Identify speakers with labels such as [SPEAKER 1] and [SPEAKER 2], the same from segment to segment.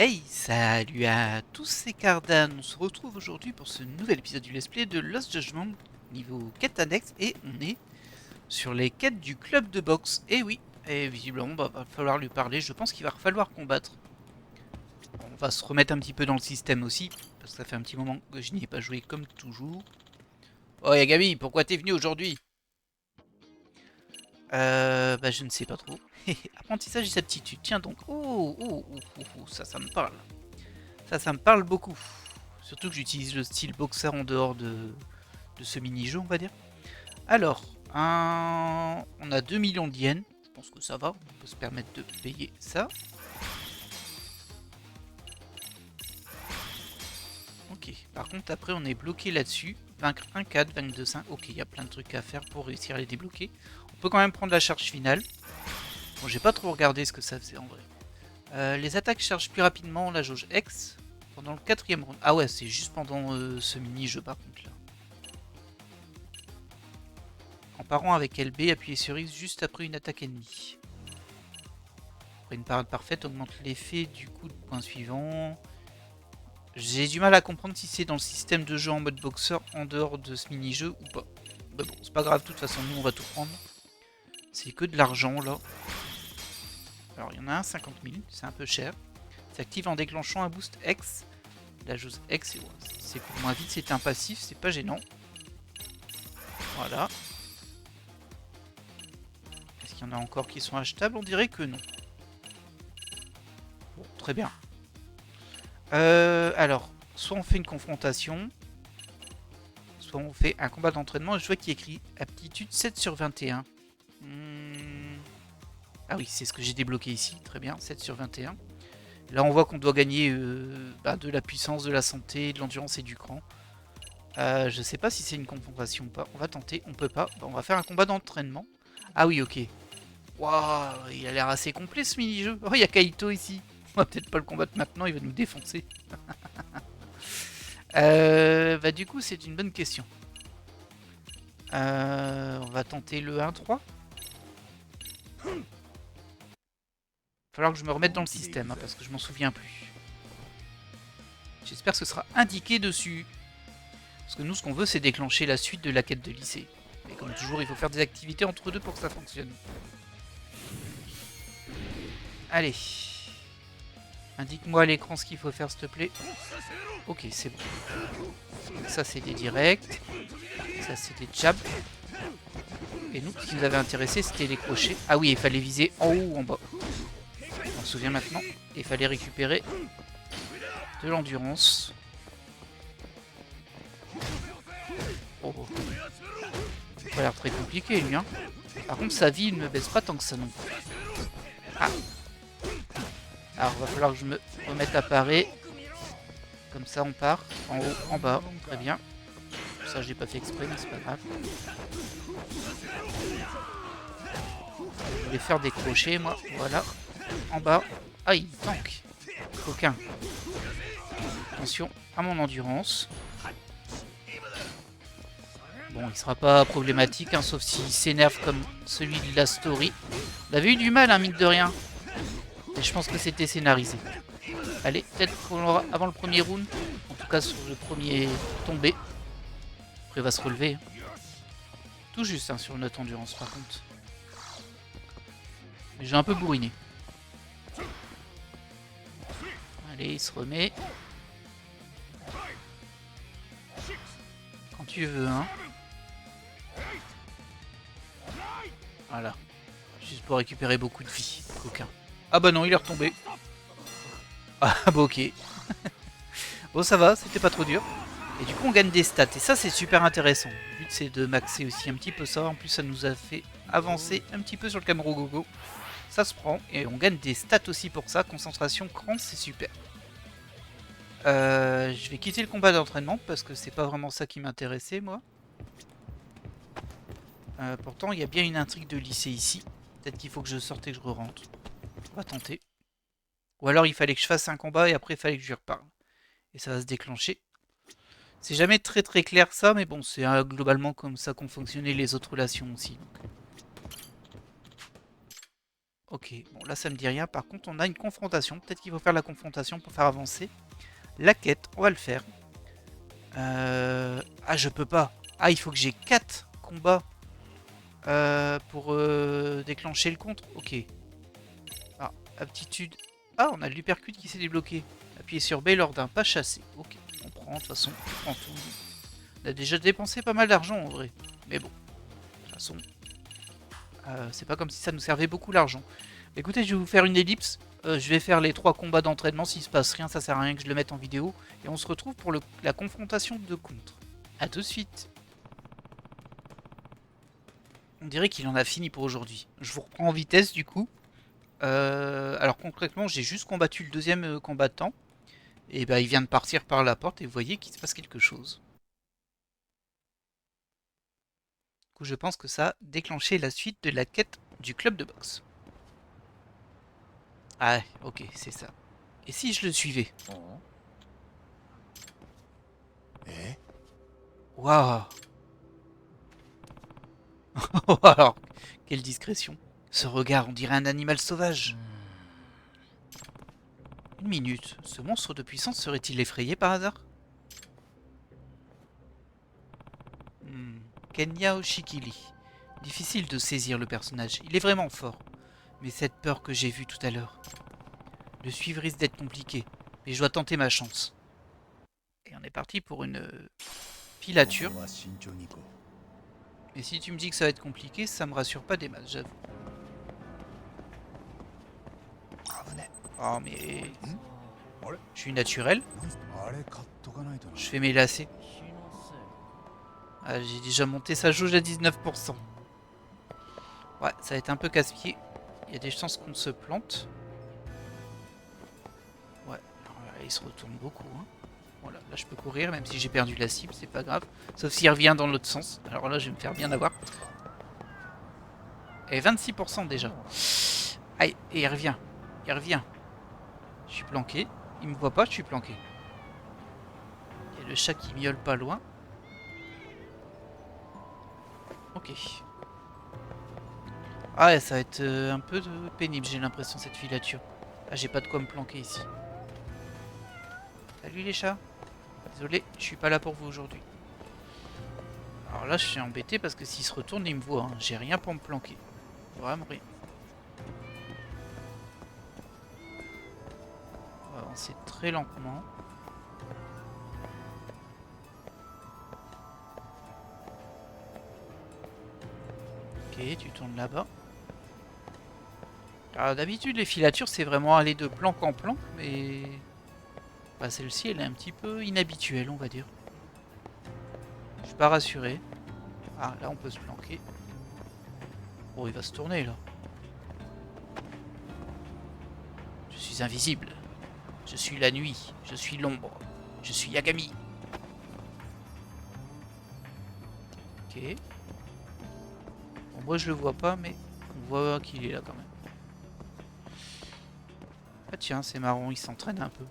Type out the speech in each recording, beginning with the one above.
[SPEAKER 1] Hey, salut à tous, c'est Cardan. On se retrouve aujourd'hui pour ce nouvel épisode du Let's Play de Lost Judgment, niveau quête annexe, et on est sur les quêtes du club de boxe. Et oui, et visiblement, va falloir lui parler. Je pense qu'il va falloir combattre. On va se remettre un petit peu dans le système aussi, parce que ça fait un petit moment que je n'y ai pas joué comme toujours. Oh Yagami, pourquoi t'es venu aujourd'hui? Bah je ne sais pas trop. Apprentissage et aptitude. Tiens donc. Ça me parle. Ça me parle beaucoup. Surtout que j'utilise le style boxer en dehors de ce mini-jeu, on va dire. Alors, on a 2 millions de yens. Je pense que ça va. On peut se permettre de payer ça. Ok. Par contre, après, on est bloqué là-dessus. Vaincre 1-4, vaincre 2-5. Ok, il y a plein de trucs à faire pour réussir à les débloquer. On peut quand même prendre la charge finale. Bon, j'ai pas trop regardé ce que ça faisait en vrai. Les attaques chargent plus rapidement la jauge X pendant le 4ème round. Ah ouais, c'est juste pendant ce mini-jeu par contre là. En parant avec LB, appuyez sur X juste après une attaque ennemie. Après une parade parfaite augmente l'effet du coup de point suivant. J'ai du mal à comprendre si c'est dans le système de jeu en mode boxeur en dehors de ce mini-jeu ou pas. Mais bon, c'est pas grave, de toute façon, nous on va tout prendre. C'est que de l'argent là. Alors il y en a un 50 000, c'est un peu cher. S'active en déclenchant un boost X. La jauge X, c'est pour moins vite, c'est un passif, c'est pas gênant. Voilà. Est-ce qu'il y en a encore qui sont achetables? On dirait que non. Bon, très bien. Alors, soit on fait une confrontation, soit on fait un combat d'entraînement. Je vois qu'il y a écrit aptitude 7 sur 21. Ah oui, c'est ce que j'ai débloqué ici. Très bien, 7 sur 21. Là, on voit qu'on doit gagner de la puissance, de la santé, de l'endurance et du cran. Je sais pas si c'est une confrontation ou pas. On va tenter, on peut pas. On va faire un combat d'entraînement. Ah oui, ok. Waouh, il a l'air assez complet ce mini-jeu. Oh, il y a Kaito ici. On va peut-être pas le combattre maintenant, il va nous défoncer. Bah du coup, c'est une bonne question. On va tenter le 1-3. Il va falloir que je me remette dans le système, parce que je m'en souviens plus. J'espère que ce sera indiqué dessus. Parce que nous, ce qu'on veut, c'est déclencher la suite de la quête de lycée. Et comme toujours, il faut faire des activités entre deux pour que ça fonctionne. Allez. Indique-moi à l'écran ce qu'il faut faire, s'il te plaît. Ok, c'est bon. Ça, c'est des directs. Ça, c'est des jabs. Et nous, ce qui nous avait intéressé, c'était les crochets. Ah oui, il fallait viser en haut ou en bas. On se souvient maintenant. Il fallait récupérer de l'endurance. Oh. Ça a pas l'air très compliqué, lui. Hein. Par contre, sa vie, il ne me baisse pas tant que ça non plus. Ah. Alors, il va falloir que je me remette à parer. Comme ça, on part. En haut, en bas. Très bien. Ça, je l'ai pas fait exprès, mais c'est pas grave. Je vais faire des crochets, moi. Voilà. En bas. Aïe, tank. Coquin. Attention à mon endurance. Bon, il sera pas problématique, hein, sauf s'il s'énerve comme celui de la story. On avait eu du mal, hein, mine de rien. Et je pense que c'était scénarisé. Allez, peut-être qu'on l'aura avant le premier round. En tout cas, sur le premier tombé. Après, il va se relever. Tout juste, hein, sur notre endurance, par contre. Mais j'ai un peu bourriné. Allez, il se remet. Quand tu veux, hein. Voilà. Juste pour récupérer beaucoup de vie. Coquin. Ah bah non, il est retombé. Ah bah ok. Bon, ça va, c'était pas trop dur. Et du coup, on gagne des stats. Et ça, c'est super intéressant. Le but, c'est de maxer aussi un petit peu ça. En plus, ça nous a fait avancer un petit peu sur le Camaro Gogo. Ça se prend. Et on gagne des stats aussi pour ça. Concentration, cran, c'est super. Je vais quitter le combat d'entraînement parce que c'est pas vraiment ça qui m'intéressait, moi. Pourtant, il y a bien une intrigue de lycée ici. Peut-être qu'il faut que je sorte et que je re-rentre. On va tenter. Ou alors, il fallait que je fasse un combat et après, il fallait que je lui reparle. Et ça va se déclencher. C'est jamais très très clair ça, mais bon, c'est globalement comme ça qu'ont fonctionné les autres relations aussi. Donc. Ok, bon là ça me dit rien. Par contre, on a une confrontation. Peut-être qu'il faut faire la confrontation pour faire avancer. La quête, on va le faire. Ah, je peux pas. Ah, il faut que j'ai 4 combats pour déclencher le contre. Ok. Ah, aptitude. Ah, on a l'uppercut qui s'est débloqué. Appuyez sur B lors d'un pas chassé. Ok, on prend, de toute façon, on prend tout. On a déjà dépensé pas mal d'argent en vrai. Mais bon, de toute façon, c'est pas comme si ça nous servait beaucoup l'argent. Écoutez, je vais vous faire une ellipse. Je vais faire les 3 combats d'entraînement. S'il se passe rien, ça sert à rien que je le mette en vidéo. Et on se retrouve pour la confrontation de contre. A tout de suite. On dirait qu'il en a fini pour aujourd'hui. Je vous reprends en vitesse du coup. Alors concrètement, j'ai juste combattu le deuxième combattant. Et bah il vient de partir par la porte et vous voyez qu'il se passe quelque chose. Du coup, je pense que ça a déclenché la suite de la quête du club de boxe. Ah, ok, c'est ça. Et si je le suivais? Waouh. Alors, quelle discrétion. Ce regard, on dirait un animal sauvage. Une minute, ce monstre de puissance serait-il effrayé par hasard? Kenya Oshikili. Difficile de saisir le personnage, il est vraiment fort. Mais cette peur que j'ai vue tout à l'heure. Le suivre risque d'être compliqué, mais je dois tenter ma chance. Et on est parti pour une filature. Mais si tu me dis que ça va être compliqué, ça me rassure pas des masses, j'avoue. Oh mais... Je suis naturel. Je fais mes lacets. Ah, j'ai déjà monté sa jauge à 19%. Ouais, ça va être un peu casse-pied. Il y a des chances qu'on se plante. Ouais, alors là, il se retourne beaucoup. Hein. Voilà, là je peux courir, même si j'ai perdu la cible, c'est pas grave. Sauf s'il revient dans l'autre sens. Alors là, je vais me faire bien avoir. Et 26% déjà. Aïe, et il revient. Il revient. Je suis planqué. Il me voit pas, je suis planqué. Il y a le chat qui miaule pas loin. Ok. Ah ouais, ça va être un peu pénible, j'ai l'impression, cette filature. Ah, j'ai pas de quoi me planquer ici. Salut les chats. Désolé, je suis pas là pour vous aujourd'hui. Alors là, je suis embêté parce que s'il se retourne, il me voit. Hein. J'ai rien pour me planquer. Vraiment rien. On va avancer très lentement. Ok, tu tournes là-bas. Alors d'habitude, les filatures, c'est vraiment aller de planque en planque, mais... Bah, celle-ci, elle est un petit peu inhabituelle, on va dire. Je suis pas rassuré. Ah, là, on peut se planquer. Oh, il va se tourner, là. Je suis invisible. Je suis la nuit. Je suis l'ombre. Je suis Yagami. Ok. Bon, moi, je le vois pas, mais on voit qu'il est là, quand même. Ah tiens, c'est marrant, il s'entraîne un peu.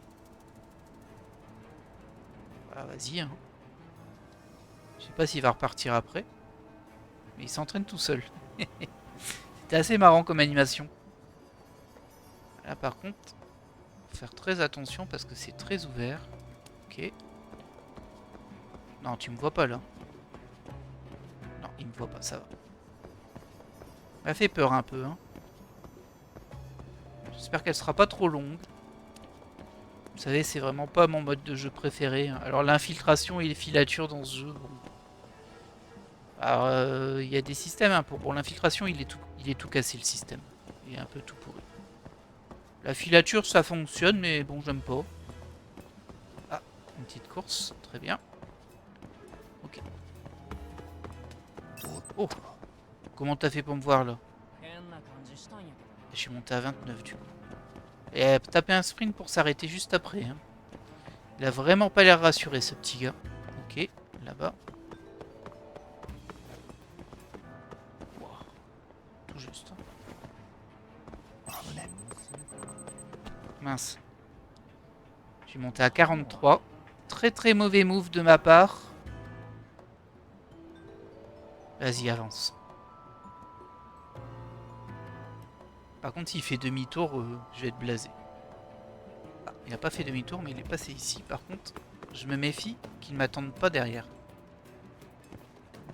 [SPEAKER 1] Bah, vas-y, hein. Je sais pas s'il va repartir après. Mais il s'entraîne tout seul. C'était assez marrant comme animation. Là par contre, faut faire très attention parce que c'est très ouvert. Ok. Non, tu me vois pas là. Non, il me voit pas, ça va. Elle fait peur un peu. Hein. J'espère qu'elle sera pas trop longue. Vous savez, c'est vraiment pas mon mode de jeu préféré. Hein. Alors l'infiltration et les filatures dans ce jeu, bon. Alors il y a des systèmes hein, pour l'infiltration, il est tout cassé le système. Il est un peu tout pourri. La filature, ça fonctionne, mais bon, j'aime pas. Ah, une petite course, très bien. Ok. Oh, comment t'as fait pour me voir là? Je suis monté à 29 du coup. Et elle a tapé un sprint pour s'arrêter juste après. Hein. Il a vraiment pas l'air rassuré ce petit gars. Ok, là-bas. Wow. Tout juste. Mince. Je suis monté à 43. Très très mauvais move de ma part. Vas-y, avance. Par contre, s'il fait demi-tour, je vais être blasé. Ah, il n'a pas fait demi-tour, mais il est passé ici. Par contre, je me méfie qu'il ne m'attende pas derrière.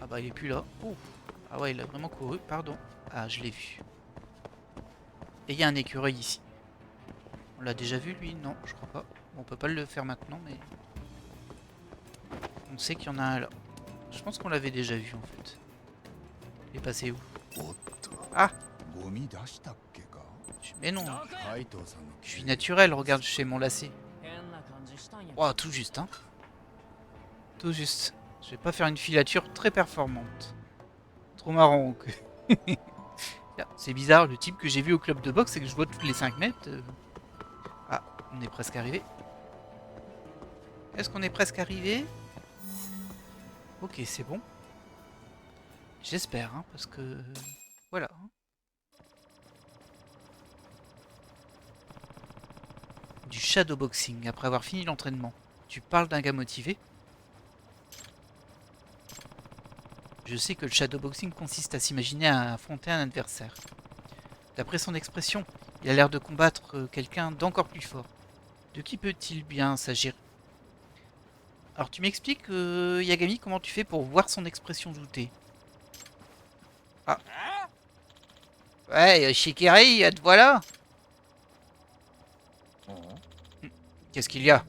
[SPEAKER 1] Ah bah, il est plus là. Ouf. Ah ouais, il a vraiment couru. Pardon. Ah, je l'ai vu. Et il y a un écureuil ici. On l'a déjà vu, lui? Non, je crois pas. Bon, on peut pas le faire maintenant, mais... On sait qu'il y en a un là. Je pense qu'on l'avait déjà vu, en fait. Il est passé où? Ah! Mais non, je suis naturel, regarde chez mon lacet. Oh, tout juste, hein. Tout juste. Je vais pas faire une filature très performante. Trop marrant. C'est bizarre, le type que j'ai vu au club de boxe, c'est que je vois toutes les 5 mètres. Ah, on est presque arrivé. Est-ce qu'on est presque arrivé? Ok, c'est bon. J'espère, hein, parce que... Voilà. Du shadowboxing, après avoir fini l'entraînement. Tu parles d'un gars motivé? Je sais que le shadowboxing consiste à s'imaginer à affronter un adversaire. D'après son expression, il a l'air de combattre quelqu'un d'encore plus fort. De qui peut-il bien s'agir? Alors tu m'expliques, Yagami, comment tu fais pour voir son expression doutée? Ah. Ouais, Shikiri, te voilà. Qu'est-ce qu'il y a?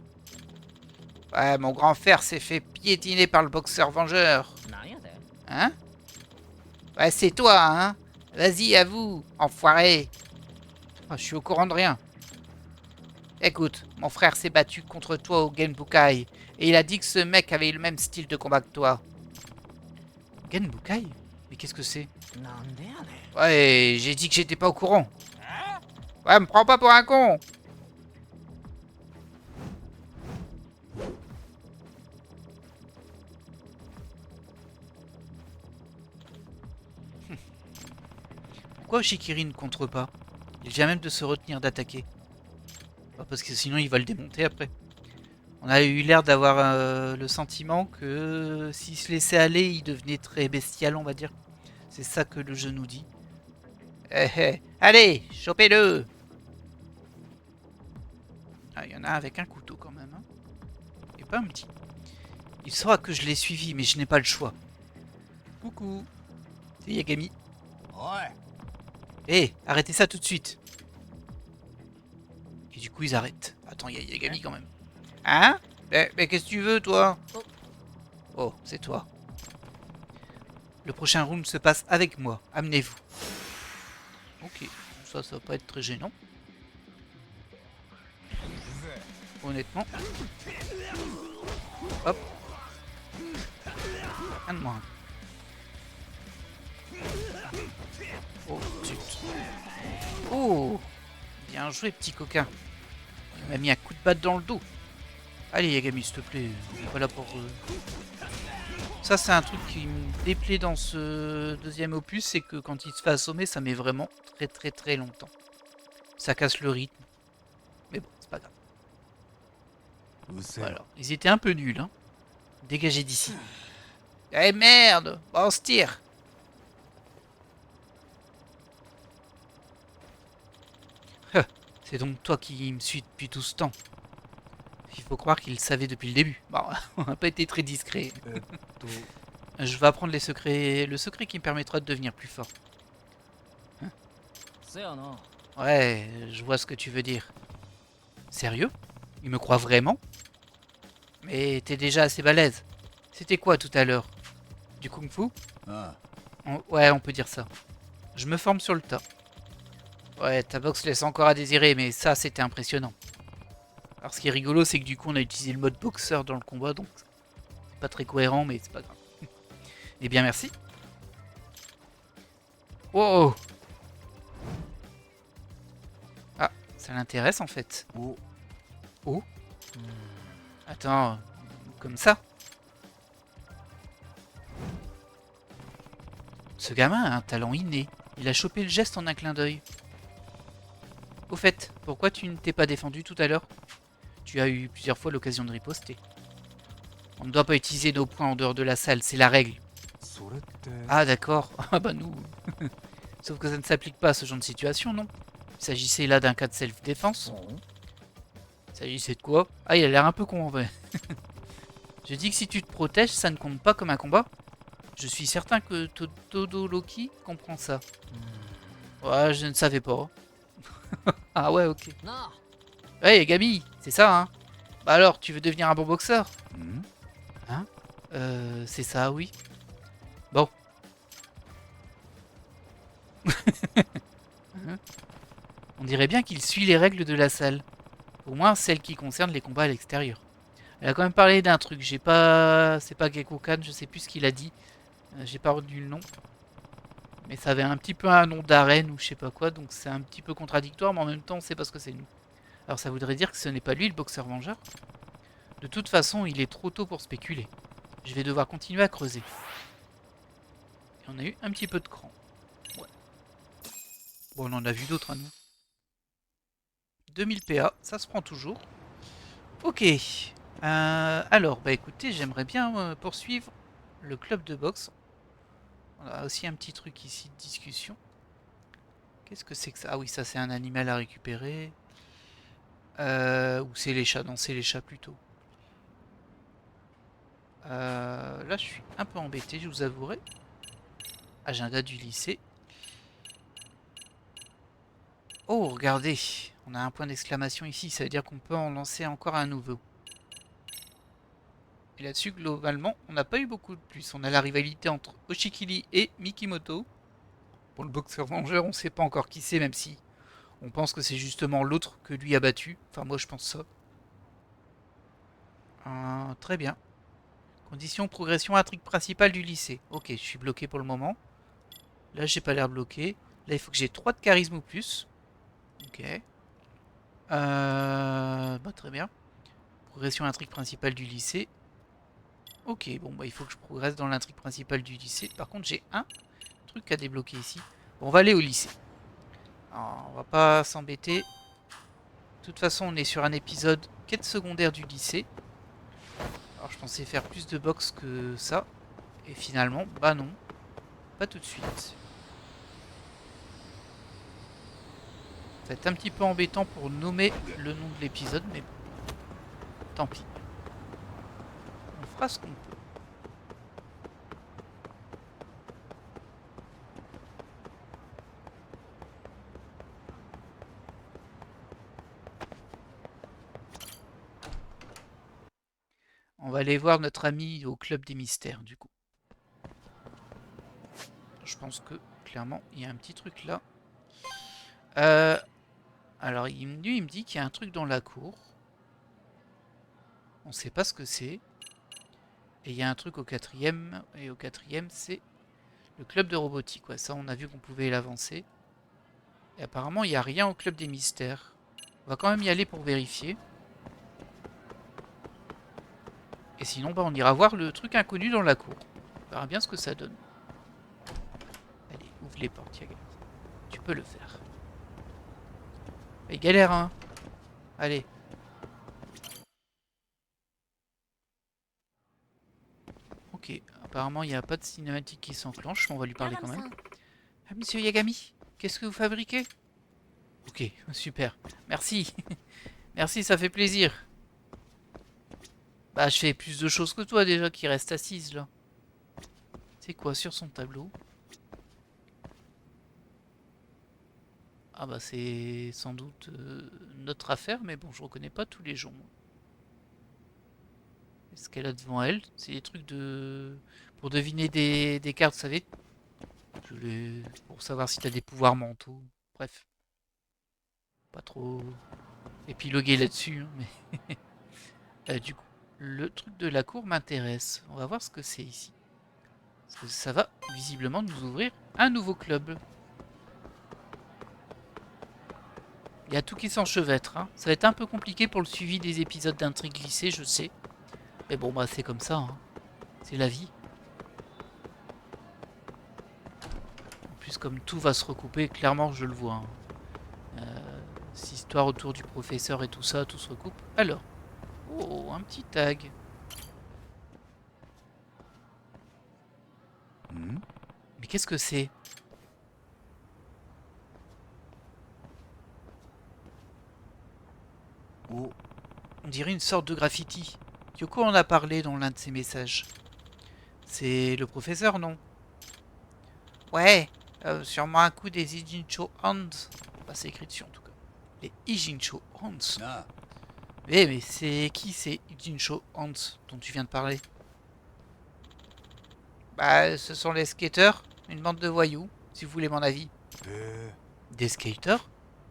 [SPEAKER 1] Ouais, mon grand frère s'est fait piétiner par le boxeur vengeur. Hein? Ouais, c'est toi, hein? Vas-y, à vous, enfoiré. Oh, je suis au courant de rien. Écoute, mon frère s'est battu contre toi au Genbukai, et il a dit que ce mec avait le même style de combat que toi. Genbukai? Mais qu'est-ce que c'est? Ouais, j'ai dit que j'étais pas au courant. Ouais, me prends pas pour un con. Pourquoi Shikiri ne contre pas? Il vient même de se retenir d'attaquer. Parce que sinon il va le démonter après. On a eu l'air d'avoir le sentiment que s'il se laissait aller, il devenait très bestial, on va dire. C'est ça que le jeu nous dit. Eh, eh. Allez, chopez-le! Ah, il y en a un avec un couteau quand même. Hein. Et pas un petit. Il saura que je l'ai suivi, mais je n'ai pas le choix. Coucou. C'est Yagami. Hé, arrêtez ça tout de suite. Et du coup, ils arrêtent. Attends, il y a Yagami quand même. Hein? Mais qu'est-ce que tu veux, toi? Oh, c'est toi. Le prochain round se passe avec moi. Amenez-vous. Ok, ça va pas être très gênant. Honnêtement. Hop. Un de moins. Oh, zut. Oh! Bien joué, petit coquin. Il m'a mis un coup de batte dans le dos. Allez, Yagami, s'il te plaît. On est pas là pour... Ça, c'est un truc qui me déplaît dans ce deuxième opus, c'est que quand il se fait assommer, ça met vraiment très longtemps. Ça casse le rythme. Mais bon, c'est pas grave. Voilà. Ils étaient un peu nuls, hein. Dégagez d'ici. Eh merde! Bon, on se tire. C'est donc toi qui me suis depuis tout ce temps. Il faut croire qu'il savait depuis le début. Bon, on n'a pas été très discret. Je vais apprendre les secrets, le secret qui me permettra de devenir plus fort. Hein? Ouais, je vois ce que tu veux dire. Sérieux? Il me croit vraiment? Mais t'es déjà assez balèze. C'était quoi tout à l'heure? Du kung-fu? Ouais, on peut dire ça. Je me forme sur le tas. Ouais, ta boxe laisse encore à désirer, mais ça, c'était impressionnant. Alors, ce qui est rigolo, c'est que du coup, on a utilisé le mode boxeur dans le combat, donc c'est pas très cohérent, mais c'est pas grave. Eh bien, merci. Oh! Ah, ça l'intéresse en fait. Oh? Attends, comme ça? Ce gamin a un talent inné. Il a chopé le geste en un clin d'œil. Au fait, pourquoi tu ne t'es pas défendu tout à l'heure? Tu as eu plusieurs fois l'occasion de riposter. On ne doit pas utiliser nos points en dehors de la salle, c'est la règle. Ah d'accord, ah bah nous... Sauf que ça ne s'applique pas à ce genre de situation, non? Il s'agissait là d'un cas de self-défense. Il s'agissait de quoi? Ah, il a l'air un peu con en vrai. Je dis que si tu te protèges, ça ne compte pas comme un combat. Je suis certain que Todoroki comprend ça. Ouais, je ne savais pas. Ah ouais, ok. Ouais, Gabi, c'est ça, hein? Bah alors, tu veux devenir un bon boxeur? Hein? C'est ça, oui. Bon. On dirait bien qu'il suit les règles de la salle. Au moins celles qui concernent les combats à l'extérieur. Elle a quand même parlé d'un truc, j'ai pas... C'est pas Gekkokan, je sais plus ce qu'il a dit. J'ai pas retenu le nom. Mais ça avait un petit peu un nom d'arène ou je sais pas quoi, donc c'est un petit peu contradictoire, mais en même temps, c'est parce que c'est nous. Alors ça voudrait dire que ce n'est pas lui le boxeur vengeur? De toute façon, il est trop tôt pour spéculer. Je vais devoir continuer à creuser. Et on a eu un petit peu de cran. Ouais. Bon, on en a vu d'autres à nous. 2000 PA, ça se prend toujours. Ok. Alors, bah écoutez, j'aimerais bien poursuivre le club de boxe. On a aussi un petit truc ici de discussion. Qu'est-ce que c'est que ça? Ah oui, ça c'est un animal à récupérer. Ou c'est les chats? Non, c'est les chats plutôt. Là, je suis un peu embêté, je vous avouerai. Agenda du lycée. Oh, regardez, on a un point d'exclamation ici, ça veut dire qu'on peut en lancer encore un nouveau. Et là-dessus, globalement, on n'a pas eu beaucoup de plus. On a la rivalité entre Oshikili et Mikimoto. Pour le boxeur vengeur, on ne sait pas encore qui c'est, même si on pense que c'est justement l'autre que lui a battu. Enfin, moi, je pense ça. Très bien. Condition progression intrigue principale du lycée. Ok, je suis bloqué pour le moment. Là, j'ai pas l'air bloqué. Là, il faut que j'ai 3 de charisme ou plus. Ok. Bah, très bien. Progression intrigue principale du lycée. Ok, bon, bah, il faut que je progresse dans l'intrigue principale du lycée. Par contre, j'ai un truc à débloquer ici. Bon, on va aller au lycée. Alors, on va pas s'embêter. De toute façon, on est sur un épisode quête secondaire du lycée. Alors, je pensais faire plus de box que ça. Et finalement, bah non. Pas tout de suite. Ça va être un petit peu embêtant pour nommer le nom de l'épisode, mais tant pis. On fera ce qu'on peut. On va aller voir notre ami au club des mystères, du coup. Je pense que, clairement, il y a un petit truc là. Alors, lui, il me dit qu'il y a un truc dans la cour. On sait pas ce que c'est. Et il y a un truc au quatrième. Et au quatrième, c'est le club de robotique. Ouais, ça, on a vu qu'on pouvait l'avancer. Et apparemment, il n'y a rien au club des mystères. On va quand même y aller pour vérifier. Et sinon, bah, on ira voir le truc inconnu dans la cour. On verra bien ce que ça donne. Allez, ouvre les portes, Yaga. Tu peux le faire. Il galère, hein. Allez. Ok, apparemment, il n'y a pas de cinématique qui s'enclenche. On va lui parler quand même. Ah, monsieur Yagami, qu'est-ce que vous fabriquez? Ok, super. Merci. Merci, ça fait plaisir. Bah, je fais plus de choses que toi déjà qui reste assise là. C'est quoi sur son tableau? Ah bah c'est sans doute notre affaire, mais bon, je reconnais pas tous les gens. Est-ce qu'elle a devant elle? C'est des trucs de... Pour deviner des cartes, vous savez? Pour savoir si t'as des pouvoirs mentaux. Bref, pas trop épiloguer là-dessus, hein, mais... du coup, le truc de la cour m'intéresse. On va voir ce que c'est ici. Parce que ça va visiblement nous ouvrir un nouveau club. Il y a tout qui s'enchevêtre. Hein. Ça va être un peu compliqué pour le suivi des épisodes d'intrigue lycée, je sais. Mais bon, bah c'est comme ça. Hein. C'est la vie. En plus, comme tout va se recouper, clairement, je le vois. Hein. Cette histoire autour du professeur et tout ça, tout se recoupe. Alors, oh, un petit tag. Mais qu'est-ce que c'est?
[SPEAKER 2] お、
[SPEAKER 1] On dirait une sorte de graffiti. Kyoko en a parlé dans l'un de ses messages. C'est le professeur, non? Ouais, sûrement un coup des Ijincho Hands. Bah, c'est écrit dessus en tout cas. Les Ijincho Hands.
[SPEAKER 2] なあ、
[SPEAKER 1] Mais c'est qui ces Ijincho Hands dont tu viens de parler? Bah, ce sont les skaters, une bande de voyous, si vous voulez mon avis.
[SPEAKER 2] へ
[SPEAKER 1] Des skaters?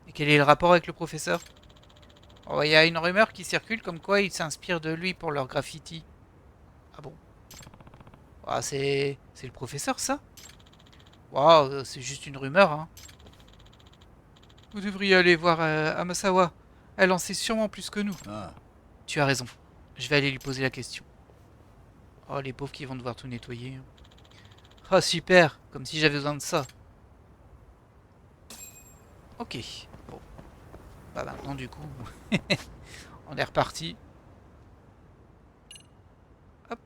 [SPEAKER 1] Et quel est le rapport avec le professeur? Oh, il y a une rumeur qui circule comme quoi ils s'inspirent de lui pour leur graffiti. Ah bon? Ah, c'est le professeur, ça? Waouh, c'est juste une rumeur, hein. Vous devriez aller voir Amasawa. Elle en sait sûrement plus que nous.
[SPEAKER 2] え、ああ、
[SPEAKER 1] Tu as raison. Je vais aller lui poser la question. Oh, les pauvres qui vont devoir tout nettoyer. Oh, super. Comme si j'avais besoin de ça. Ok. Bon. Bah maintenant, du coup, on est reparti. Hop.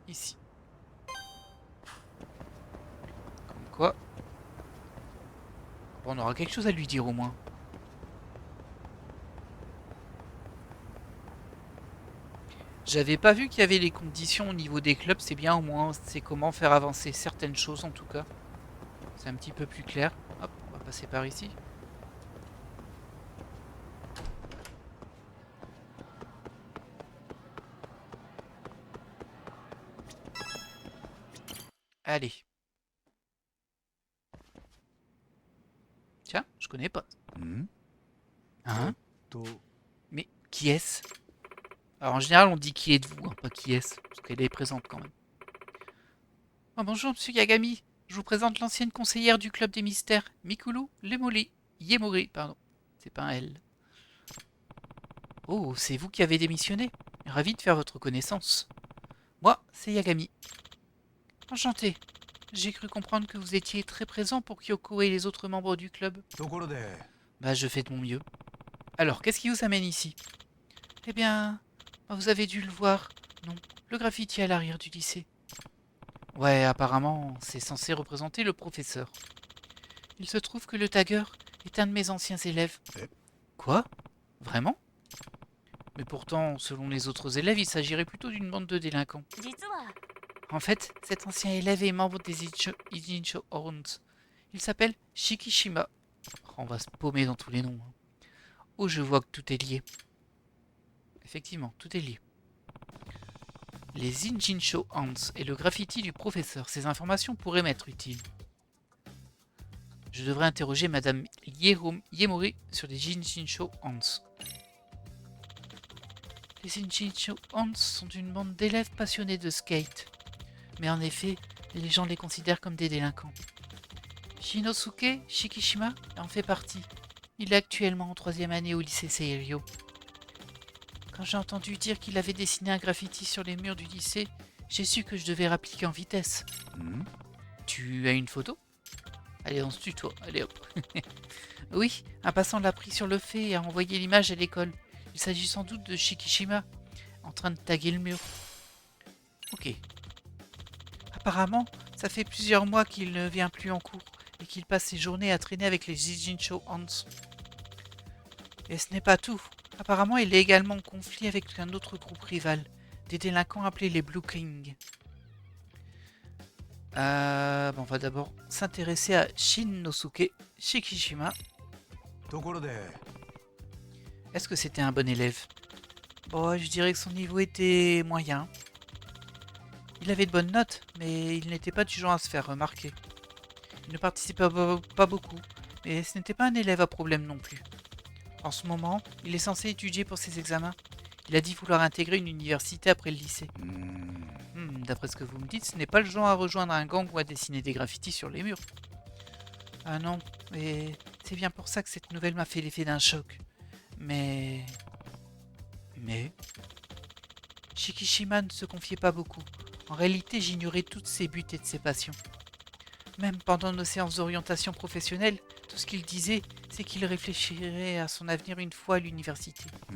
[SPEAKER 1] Ici. Comme quoi. Bon, on aura quelque chose à lui dire au moins. J'avais pas vu qu'il y avait les conditions au niveau des clubs, c'est bien au moins, c'est comment faire avancer certaines choses en tout cas. C'est un petit peu plus clair. Hop, on va passer par ici. Allez. Tiens, je connais pas.
[SPEAKER 2] ん
[SPEAKER 1] Hein?
[SPEAKER 2] と、
[SPEAKER 1] Mais qui est-ce? Alors en général on dit qui êtes-vous, hein, pas qui est-ce, parce qu'elle est présente quand même. Oh, bonjour monsieur Yagami, je vous présente l'ancienne conseillère du club des mystères, Mikulu Yemori, pardon. C'est pas un L. Oh, c'est vous qui avez démissionné. Ravi de faire votre connaissance. Moi, c'est Yagami. Enchanté. J'ai cru comprendre que vous étiez très présent pour Kyoko et les autres membres du club.
[SPEAKER 2] ところで、
[SPEAKER 1] Bah, je fais de mon mieux. Alors, qu'est-ce qui vous amène ici? Eh bien, vous avez dû le voir. Non, le graffiti à l'arrière du lycée. Ouais, apparemment, c'est censé représenter le professeur. Il se trouve que le tagger est un de mes anciens élèves. Quoi? Vraiment? Mais pourtant, selon les autres élèves, il s'agirait plutôt d'une bande de délinquants. En fait, cet ancien élève est membre des Ijincho Horns. Il s'appelle Shikishima. Oh, on va se paumer dans tous les noms. Oh, je vois que tout est lié. Effectivement, tout est lié. Les Ijincho Horns et le graffiti du professeur. Ces informations pourraient m'être utiles. Je devrais interroger Madame Yemori sur les Ijincho Horns. Les Ijincho Horns sont une bande d'élèves passionnés de skate. Mais en effet, les gens les considèrent comme des délinquants. Shinosuke Shikishima en fait partie. Il est actuellement en 3e année au lycée Seirio. Quand j'ai entendu dire qu'il avait dessiné un graffiti sur les murs du lycée, j'ai su que je devais rappliquer en vitesse.
[SPEAKER 2] ん
[SPEAKER 1] Tu as une photo? Allez, on se tutoie, allez hop. Oui, un passant l'a pris sur le fait et a envoyé l'image à l'école. Il s'agit sans doute de Shikishima, en train de taguer le mur. Ok. Apparemment, ça fait plusieurs mois qu'il ne vient plus en cours et qu'il passe ses journées à traîner avec les Ijincho Hands. Et ce n'est pas tout. Apparemment, il est également en conflit avec un autre groupe rival, des délinquants appelés les Blue King. On va d'abord s'intéresser à Shinosuke Shikishima.
[SPEAKER 2] ところで、
[SPEAKER 1] Est-ce que c'était un bon élève? Bon, je dirais que son niveau était moyen. Il avait de bonnes notes, mais il n'était pas du genre à se faire remarquer. Il ne participait pas beaucoup, mais ce n'était pas un élève à problème non plus. En ce moment, il est censé étudier pour ses examens. Il a dit vouloir intégrer une université après le lycée.
[SPEAKER 2] うーん、
[SPEAKER 1] D'après ce que vous me dites, ce n'est pas le genre à rejoindre un gang ou à dessiner des graffitis sur les murs. Ah non, mais c'est bien pour ça que cette nouvelle m'a fait l'effet d'un choc. Mais... Shikishima ne se confiait pas beaucoup. En réalité, j'ignorais toutes ses buts et de ses passions. Même pendant nos séances d'orientation professionnelle, tout ce qu'il disait, c'est qu'il réfléchirait à son avenir une fois à l'université.
[SPEAKER 2] う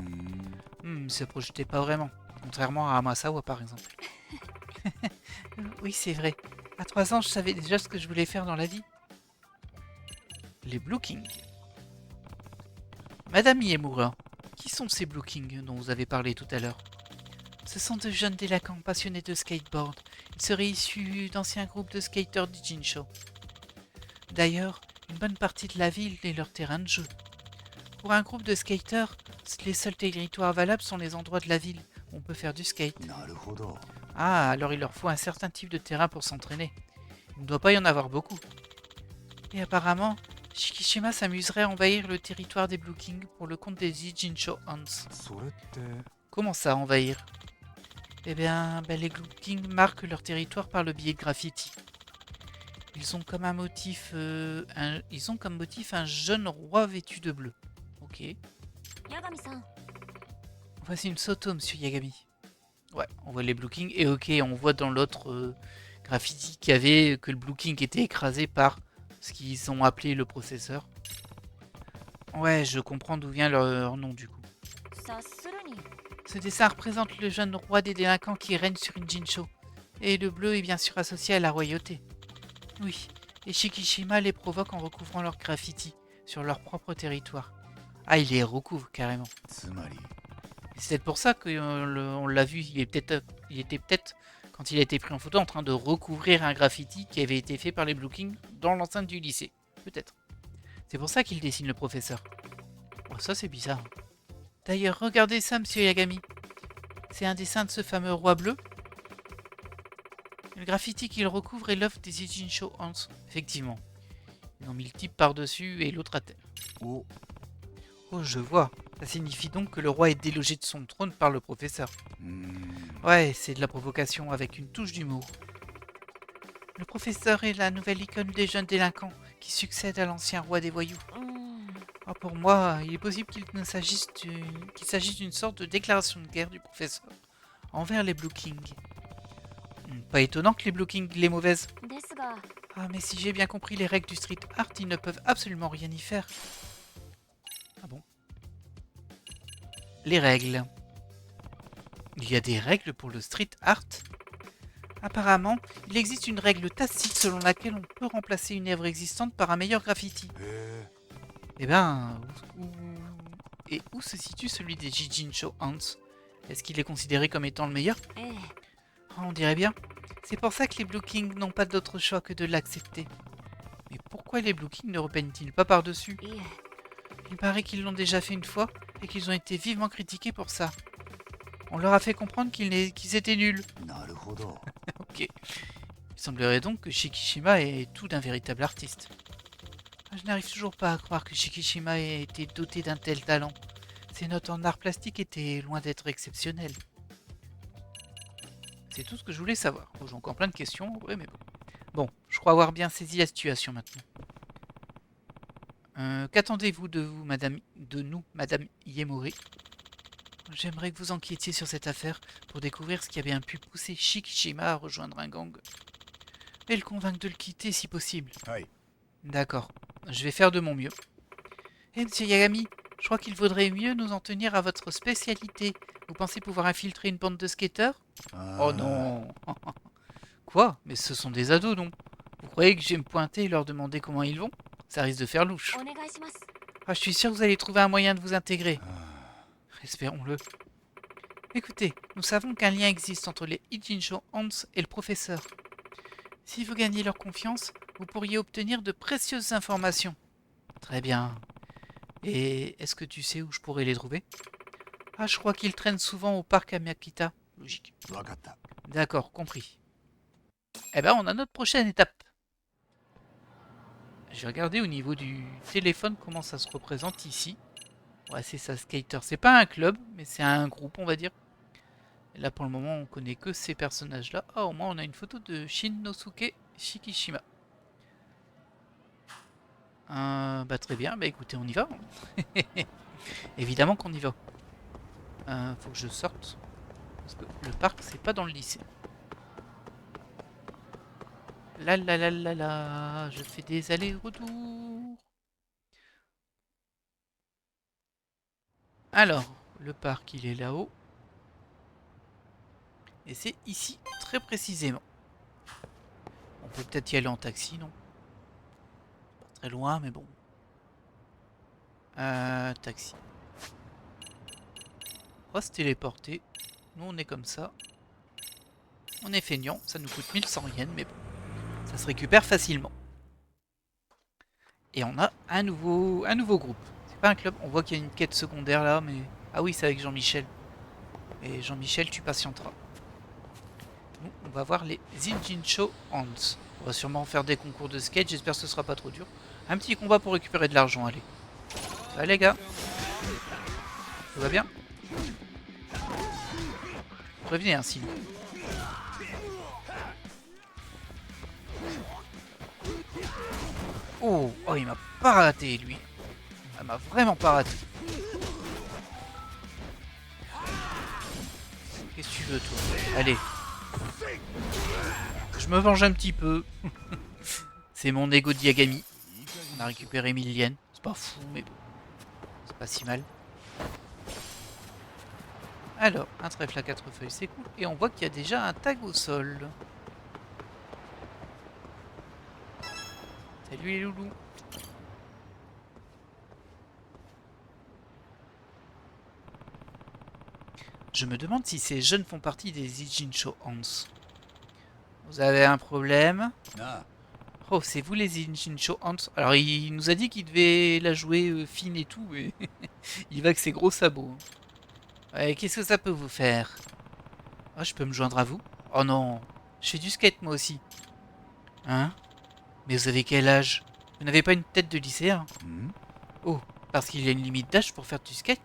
[SPEAKER 2] ーん、
[SPEAKER 1] Il se projetait pas vraiment, contrairement à Amasawa par exemple. Oui, c'est vrai. À 3 ans, je savais déjà ce que je voulais faire dans la vie. Les Blue King. Madame Yemura, Qui sont ces Blue Kings dont vous avez parlé tout à l'heure? Ce sont de jeunes délinquants passionnés de skateboard. Ils seraient issus d'anciens groupes de skaters du Jinsho. D'ailleurs, une bonne partie de la ville est leur terrain de jeu. Pour un groupe de skaters, les seuls territoires valables sont les endroits de la ville où on peut faire du skate.
[SPEAKER 2] なるほど。
[SPEAKER 1] Ah, alors il leur faut un certain type de terrain pour s'entraîner. Il ne doit pas y en avoir beaucoup. Et apparemment, Shikishima s'amuserait à envahir le territoire des Blue Kings pour le compte des Ijincho Hans.
[SPEAKER 2] それって
[SPEAKER 1] Comment ça, envahir? Eh bien, les Blue Kings marquent leur territoire par le biais de graffiti. Ils ont comme motif un jeune roi vêtu de bleu. Ok.
[SPEAKER 3] 八神さん
[SPEAKER 1] Voici une photo, monsieur Yagami. Ouais, on voit les Blue Kings. Et ok, on voit dans l'autre graffiti qu'il y avait que le Blue King était écrasé par ce qu'ils ont appelé le processeur. Ouais, je comprends d'où vient leur nom du coup.
[SPEAKER 3] 察するに
[SPEAKER 1] Ce dessin représente le jeune roi des délinquants qui règne sur une Jinsho. Et le bleu est bien sûr associé à la royauté. Oui, et Shikishima les provoque en recouvrant leurs graffiti sur leur propre territoire. Ah, il les recouvre carrément.
[SPEAKER 2] つまり
[SPEAKER 1] Et c'est peut-être pour ça qu'on l'a vu, il était peut-être, quand il a été pris en photo, en train de recouvrir un graffiti qui avait été fait par les Blue Kings dans l'enceinte du lycée. Peut-être. C'est pour ça qu'il dessine le professeur. Oh, ça c'est bizarre. D'ailleurs, regardez ça, monsieur Yagami. C'est un dessin de ce fameux roi bleu. Le graffiti qu'il recouvre est l'œuvre des Ijincho Hans. Effectivement. Ils ont mis le type par-dessus et l'autre à terre.
[SPEAKER 2] お
[SPEAKER 1] Oh, je vois. Ça signifie donc que le roi est délogé de son trône par le professeur.
[SPEAKER 2] うーん
[SPEAKER 1] Ouais, c'est de la provocation avec une touche d'humour. Le professeur est la nouvelle icône des jeunes délinquants qui succède à l'ancien roi des voyous.
[SPEAKER 3] うーん
[SPEAKER 1] Ah, pour moi, il est possible qu'il s'agisse d'une sorte de déclaration de guerre du professeur envers les Blue Kings. Pas étonnant que les Blue Kings les mauvaises.
[SPEAKER 3] ですが
[SPEAKER 1] Ah, mais si j'ai bien compris les règles du street art, ils ne peuvent absolument rien y faire. Ah bon? Les règles. Il y a des règles pour le street art? Apparemment, il existe une règle tacite selon laquelle on peut remplacer une œuvre existante par un meilleur graffiti.
[SPEAKER 2] へ
[SPEAKER 1] Eh ben, où se situe celui des Jijincho Hans? Est-ce qu'il est considéré comme étant le meilleur?
[SPEAKER 3] ええ
[SPEAKER 1] Ah, on dirait bien. C'est pour ça que les Blue Kings n'ont pas d'autre choix que de l'accepter. Mais pourquoi les Blue Kings ne repeignent-ils pas par-dessus?
[SPEAKER 3] いえ
[SPEAKER 1] Il paraît qu'ils l'ont déjà fait une fois et qu'ils ont été vivement critiqués pour ça. On leur a fait comprendre qu'ils étaient nuls.
[SPEAKER 2] えなるほど
[SPEAKER 1] Ok. Il semblerait donc que Shikishima est tout d'un véritable artiste. Je n'arrive toujours pas à croire que Shikishima ait été doté d'un tel talent. Ses notes en art plastique étaient loin d'être exceptionnelles. C'est tout ce que je voulais savoir. Bon, j'ai encore plein de questions, ouais, mais bon. Bon, je crois avoir bien saisi la situation maintenant. Qu'attendez-vous de nous, Madame Yemori? J'aimerais que vous enquêtiez sur cette affaire pour découvrir ce qui a bien pu pousser Shikishima à rejoindre un gang. Et le convaincre de le quitter si possible.
[SPEAKER 2] はい
[SPEAKER 1] D'accord, je vais faire de mon mieux. Eh, monsieur Yagami, je crois qu'il vaudrait mieux nous en tenir à votre spécialité. Vous pensez pouvoir infiltrer une bande de skateurs?
[SPEAKER 2] あ
[SPEAKER 1] Oh
[SPEAKER 2] ー
[SPEAKER 1] non. Quoi? Mais ce sont des ados, non? Vous croyez que je vais me pointer et leur demander comment ils vont? Ça risque de faire louche.
[SPEAKER 3] お願いします
[SPEAKER 1] Ah, je suis sûr que vous allez trouver un moyen de vous intégrer.
[SPEAKER 2] あ
[SPEAKER 1] Espérons-le. Écoutez, nous savons qu'un lien existe entre les Ijincho Hans et le professeur. Si vous gagnez leur confiance, vous pourriez obtenir de précieuses informations. Très bien. Et est-ce que tu sais où je pourrais les trouver? Ah, je crois qu'ils traînent souvent au parc Amakita. Logique.
[SPEAKER 2] ーわかった
[SPEAKER 1] D'accord, compris. Eh ben, on a notre prochaine étape. Je vais regarder au niveau du téléphone comment ça se représente ici. Ouais, c'est ça, Skater. C'est pas un club, mais c'est un groupe, on va dire. Et là, pour le moment, on connaît que ces personnages-là. Ah, au moins, on a une photo de Shinnosuke Shikishima. Bah très bien, bah écoutez, on y va. Évidemment qu'on y va. Faut que je sorte. Parce que le parc, c'est pas dans le lycée. La la la la la, je fais des allers-retours. Alors, le parc, il est là-haut. Et c'est ici, très précisément. On peut peut-être y aller en taxi, non? Pas très loin, mais bon. Taxi. va se téléporter. Nous, on est comme ça. On est feignant. Ça nous coûte 1100 yens, mais bon. Ça se récupère facilement. Et on a un nouveau groupe. C'est pas un club. On voit qu'il y a une quête secondaire là, mais... Ah oui, c'est avec Jean-Michel. Et Jean-Michel, tu patienteras. Nous, on va voir les Zinjincho Hands. On va sûrement faire des concours de skate. J'espère que ce sera pas trop dur. Un petit combat pour récupérer de l'argent, allez. Ça les gars. Tout va bien? Prévenez, hein, sinon. Oh, oh, il m'a pas raté, lui. Il m'a vraiment pas raté. Qu'est-ce que tu veux, toi? Allez. Je me venge un petit peu. C'est mon ego de Yagami. On a récupéré 1000 yens. C'est pas fou, mais bon. C'est pas si mal. Alors, un trèfle à 4 feuilles, c'est cool. Et on voit qu'il y a déjà un tag au sol. Salut les loulous. Je me demande si ces jeunes font partie des Ijincho Hans. Vous avez un problème?
[SPEAKER 2] Na,
[SPEAKER 1] Oh, c'est vous les Ijincho Hans? Alors, il nous a dit qu'il devait la jouer fine et tout, mais il va avec ses gros sabots. Ouais, qu'est-ce que ça peut vous faire? Ah, je peux me joindre à vous? Oh non, je fais du skate moi aussi. Hein? Mais vous avez quel âge? Vous n'avez pas une tête de lycéen?
[SPEAKER 2] hmm?
[SPEAKER 1] Oh, parce qu'il y a une limite d'âge pour faire du skate?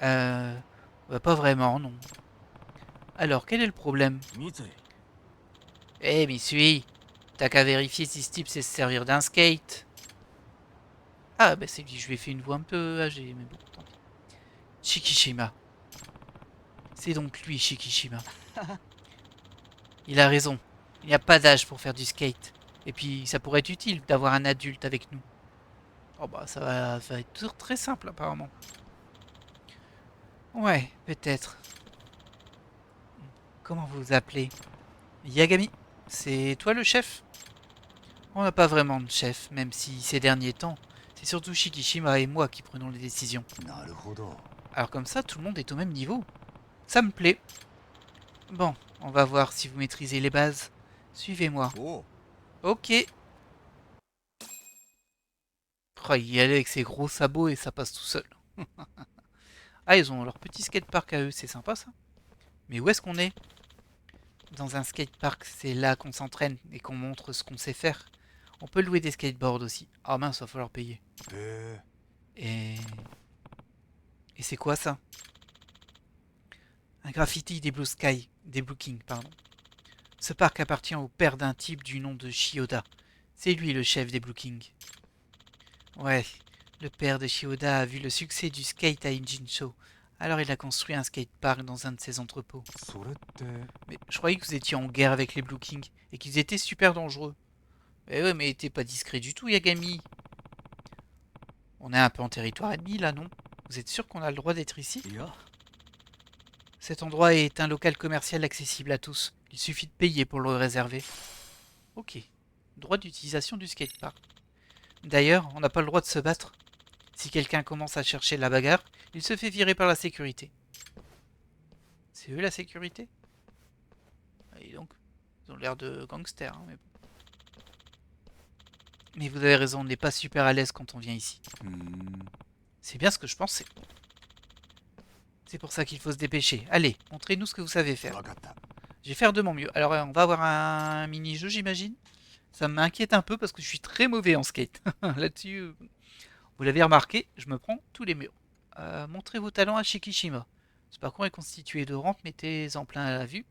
[SPEAKER 1] Bah, pas vraiment, non. Alors, quel est le problème? Eh, Mitsui, t'as qu'à vérifier si ce type sait se servir d'un skate. Ah, bah c'est lui, je lui ai fait une voix un peu âgée, mais bon, tant pis. Shikishima. C'est donc lui, Shikishima. Il a raison. Il n'y a pas d'âge pour faire du skate. Et puis, ça pourrait être utile d'avoir un adulte avec nous. Oh bah, ça va être toujours très simple, apparemment. Ouais, peut-être. Comment vous vous appelez? Yagami. C'est toi le chef? On n'a pas vraiment de chef, même si ces derniers temps, c'est surtout Shikishima et moi qui prenons les décisions.
[SPEAKER 2] Naruhodo.
[SPEAKER 1] Alors comme ça, tout le monde est au même niveau. Ça me plaît. Bon, on va voir si vous maîtrisez les bases. Suivez-moi.
[SPEAKER 2] Oh,
[SPEAKER 1] Ok. Oh, il y allait avec ses gros sabots et ça passe tout seul. Ah, ils ont leur petit skatepark à eux, c'est sympa ça. Mais où est-ce qu'on est? Dans un skatepark, c'est là qu'on s'entraîne et qu'on montre ce qu'on sait faire. On peut louer des skateboards aussi. Ah mince, va falloir payer.
[SPEAKER 2] eh,
[SPEAKER 1] Et... Et c'est quoi ça? Un graffiti des Blue Sky, des Blue King, pardon. Ce parc appartient au père d'un type du nom de Shioda. C'est lui le chef des Blue King. Ouais, le père de Shioda a vu le succès du skate à Injinsho. Alors il a construit un skatepark dans un de ses entrepôts.
[SPEAKER 2] それって、
[SPEAKER 1] Mais je croyais que vous étiez en guerre avec les Blue King et qu'ils étaient super dangereux. Eh ouais, mais t'es pas discret du tout, Yagami. On est un peu en territoire ennemi là, non? Vous êtes sûr qu'on a le droit d'être ici?
[SPEAKER 2] いや、
[SPEAKER 1] Cet endroit est un local commercial accessible à tous. Il suffit de payer pour le réserver. Ok. Droit d'utilisation du skatepark. D'ailleurs, on n'a pas le droit de se battre. Si quelqu'un commence à chercher la bagarre, il se fait virer par la sécurité. C'est eux la sécurité? Et donc, ils ont l'air de gangsters, hein, mais bon. Mais vous avez raison, on n'est pas super à l'aise quand on vient ici.
[SPEAKER 2] hmm,
[SPEAKER 1] C'est bien ce que je pensais. C'est pour ça qu'il faut se dépêcher. Allez, montrez-nous ce que vous savez faire.
[SPEAKER 2] わかった。
[SPEAKER 1] Je vais faire de mon mieux. Alors, on va avoir un mini-jeu, j'imagine. Ça m'inquiète un peu parce que je suis très mauvais en skate. Là-dessus, vous l'avez remarqué, je me prends tous les murs. Montrez vos talents à Shikishima. Ce parcours est constitué de rampes, mettez-en plein à la vue.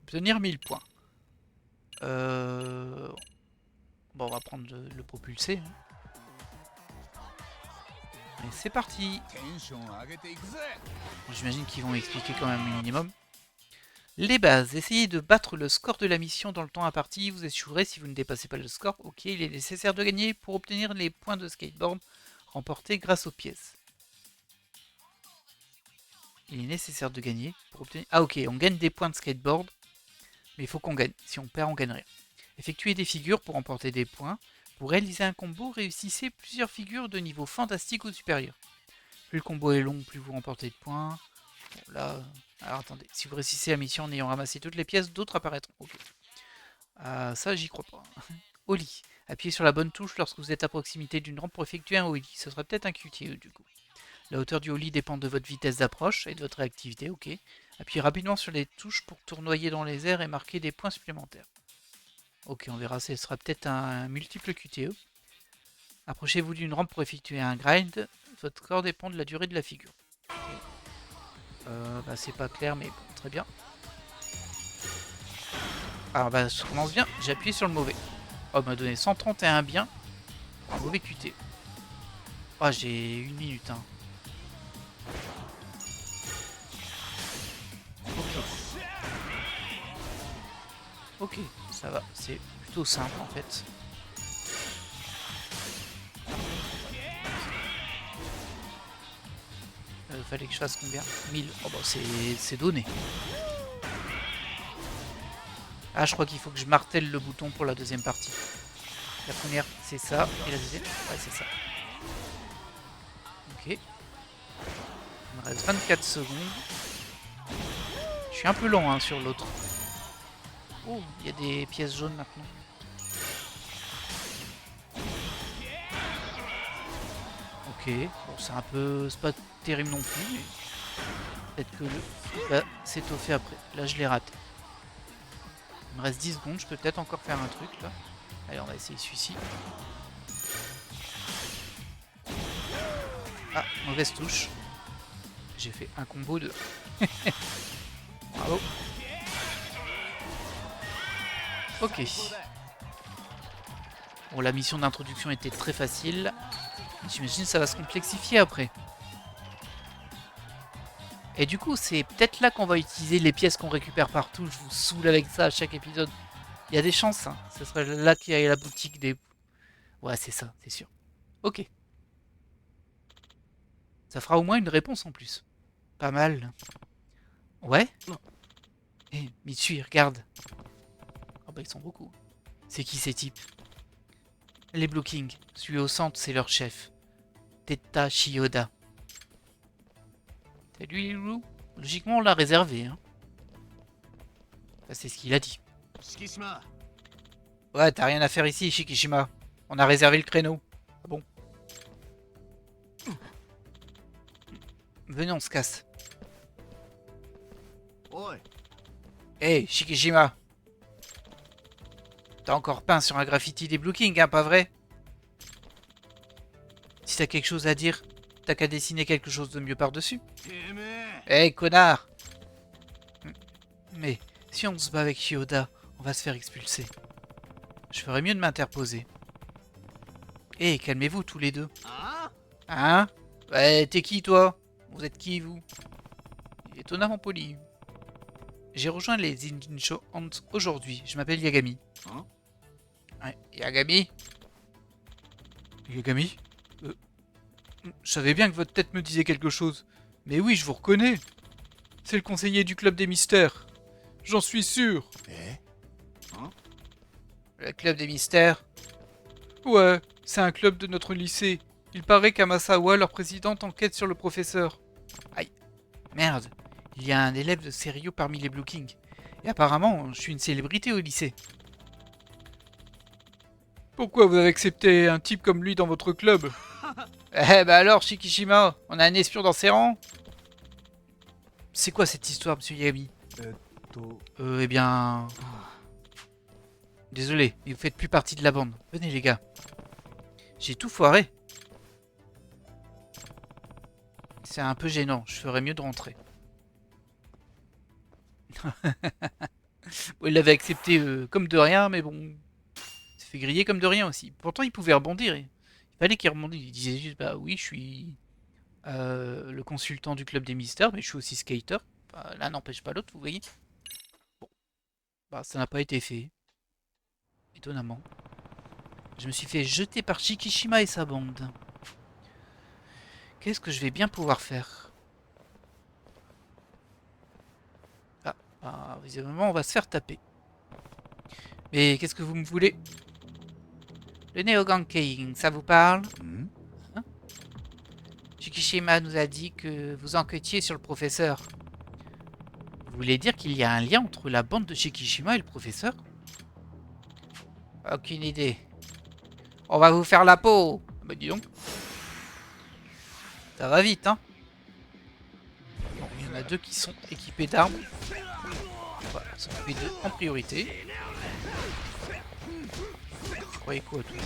[SPEAKER 1] Obtenir 1000 points. Bon, on va prendre le propulsé. Hein. Et c'est parti.
[SPEAKER 2] テンション上げていくぜ。
[SPEAKER 1] Bon, j'imagine qu'ils vont expliquer quand même le minimum. Les bases. Essayez de battre le score de la mission dans le temps imparti. Vous échouerez si vous ne dépassez pas le score. Ok, il est nécessaire de gagner pour obtenir les points de skateboard remportés grâce aux pièces. Il est nécessaire de gagner pour obtenir... Ah ok, on gagne des points de skateboard. Mais il faut qu'on gagne. Si on perd, on gagne rien. Effectuez des figures pour remporter des points. Pour réaliser un combo, réussissez plusieurs figures de niveau fantastique ou supérieur. Plus le combo est long, plus vous remportez de points. Bon, là... alors attendez, si vous réussissez la mission en ayant ramassé toutes les pièces, d'autres apparaîtront. Ok. Ça, j'y crois pas. Oli. Appuyez sur la bonne touche lorsque vous êtes à proximité d'une rampe pour effectuer un Oli. Ce sera peut-être un QTE du coup. La hauteur du Oli dépend de votre vitesse d'approche et de votre réactivité, ok. Appuyez rapidement sur les touches pour tournoyer dans les airs et marquer des points supplémentaires. Ok, on verra, ce sera peut-être un multiple QTE. Approchez-vous d'une rampe pour effectuer un grind. Votre corps dépend de la durée de la figure. Okay. Bah, c'est pas clair, mais bon, très bien. Alors bah, ça commence bien, j'ai appuyé sur le mauvais. Oh, on m'a donné 131 bien. Un mauvais QT. Oh, j'ai une minute, hein. Ok, ça va, c'est plutôt simple en fait. Fallait que je fasse combien? 1000. Oh bah c'est donné. Ah, je crois qu'il faut que je martèle le bouton pour la deuxième partie. La première, c'est ça. Et la deuxième, ouais, c'est ça. Ok. Il me reste 24 secondes. Je suis un peu lent hein, sur l'autre. Oh, il y a des pièces jaunes maintenant. Ok, bon, c'est un peu... c'est pas terrible non plus, mais... peut-être que le... va s'étoffer après. Là, je l'ai raté. Il me reste 10 secondes, je peux peut-être encore faire un truc, là. Allez, on va essayer celui-ci. Ah, mauvaise touche. J'ai fait un combo de... Bravo. Ok. Bon, la mission d'introduction était très facile. J'imagine que ça va se complexifier après. Et du coup, c'est peut-être là qu'on va utiliser les pièces qu'on récupère partout. Je vous saoule avec ça à chaque épisode. Il y a des chances, hein. Ce serait là qu'il y a la boutique des... ouais, c'est ça, c'est sûr. Ok. Ça fera au moins une réponse en plus. Pas mal. Ouais. Eh, Mitsui, regarde. Oh bah ils sont beaucoup. C'est qui ces types? Les Blue King. Celui au centre, c'est leur chef. Teta Shioda. C'est lui, Lou? Logiquement, on l'a réservé, hein. Ça, c'est ce qu'il a dit. Ouais, t'as rien à faire ici, Shikishima. On a réservé le créneau. Ah bon? Venez, on se casse. Hey, Shikishima. T'as encore peint sur un graffiti des Blue King, hein, pas vrai? Si t'as quelque chose à dire, t'as qu'à dessiner quelque chose de mieux par-dessus. Hey, connard! Mais si on se bat avec Shioda, on va se faire expulser. Je ferais mieux de m'interposer. Hé, calmez-vous tous les deux. Hein? Ouais, t'es qui toi? Vous êtes qui vous? Il est étonnamment poli. J'ai rejoint les Zinjincho Ants aujourd'hui. Je m'appelle Yagami. Ouais, Yagami? Yagami? Je savais bien que votre tête me disait quelque chose. Mais oui, je vous reconnais. C'est le conseiller du club des mystères. J'en suis sûr. Le club des mystères? Ouais, c'est un club de notre lycée. Il paraît qu'Amasawa, leur présidente, enquête sur le professeur. Aïe. Merde. Il y a un élève de sérieux parmi les Blue King. Et apparemment, je suis une célébrité au lycée. Pourquoi vous avez accepté un type comme lui dans votre club? Eh bah alors, Shikishima, on a un espion dans ses rangs? C'est quoi cette histoire, monsieur Yagami? Eh bien... Désolé, mais vous faites plus partie de la bande. Venez les gars. J'ai tout foiré. C'est un peu gênant, je ferais mieux de rentrer. Bon, il l'avait accepté comme de rien, mais bon... Il s'est fait griller comme de rien aussi. Pourtant, il pouvait rebondir. Il fallait qu'il rebondisse. Il disait juste, bah oui, je suis le consultant du club des mystères, mais je suis aussi skater. Bah, l'un n'empêche pas l'autre, vous voyez. Bon. Bah, ça n'a pas été fait. Étonnamment. Je me suis fait jeter par Shikishima et sa bande. Qu'est-ce que je vais bien pouvoir faire? Ah, bah, visiblement, on va se faire taper. Mais qu'est-ce que vous me voulez? Le Neogankeing, ça vous parle? Hein? Shikishima nous a dit que vous enquêtiez sur le professeur. voulez dire qu'il y a un lien entre la bande de Shikishima et le professeur? Aucune idée. On va vous faire la peau. Bah dis donc. Ça va vite, hein. Bon, il y en a deux qui sont équipés d'armes. On va s'occuper d'eux en priorité. Tu croyais quoi, toi?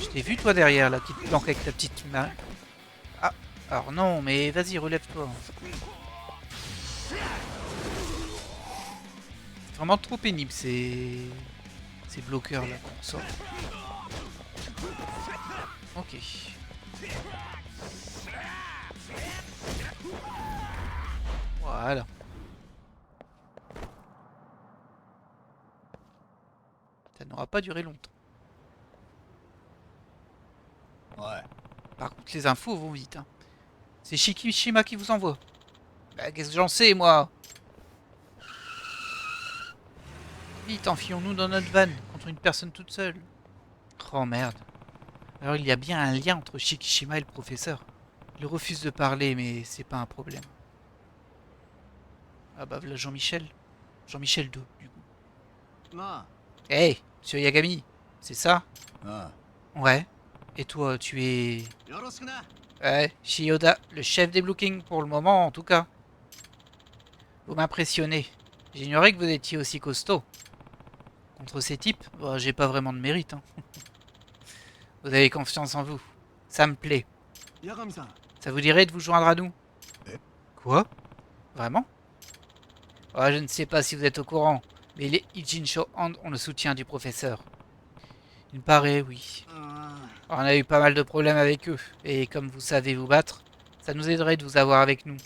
[SPEAKER 1] Je t'ai vu, toi, derrière, là, qui te planque avec ta petite main. Ah, alors non, mais vas-y, relève-toi. C'est vraiment trop pénible, ces bloqueurs, là, qu'on sort. Ok. Voilà. Ça n'aura pas duré longtemps.
[SPEAKER 2] Ouais.
[SPEAKER 1] Par contre, les infos vont vite. Hein. C'est Shikishima qui vous envoie. Bah, qu'est-ce que j'en sais, moi? Vite, enfuyons-nous dans notre van contre une personne toute seule. Oh merde. Alors il y a bien un lien entre Shikishima et le professeur. Il refuse de parler, mais c'est pas un problème. Ah bah voilà Jean-Michel. Jean-Michel 2, du coup.
[SPEAKER 2] Ma.
[SPEAKER 1] Hey, monsieur Yagami, c'est ça?
[SPEAKER 2] Ah.
[SPEAKER 1] Ouais. Et toi, tu es...
[SPEAKER 2] Yorosukuna.
[SPEAKER 1] Ouais, Shiyoda, le chef des Blue Kings pour le moment, en tout cas. Vous m'impressionnez. J'ignorais que vous étiez aussi costaud. Contre ces types, bah, j'ai pas vraiment de mérite. Hein. Vous avez confiance en vous. Ça me plaît.
[SPEAKER 2] Yagami-san.
[SPEAKER 1] Ça vous dirait de vous joindre à nous? Quoi? Vraiment? Ouais, je ne sais pas si vous êtes au courant, mais les Ijincho Hand ont le soutien du professeur. Il me paraît, oui. On a eu pas mal de problèmes avec eux, et comme vous savez vous battre, ça nous aiderait de vous avoir avec nous.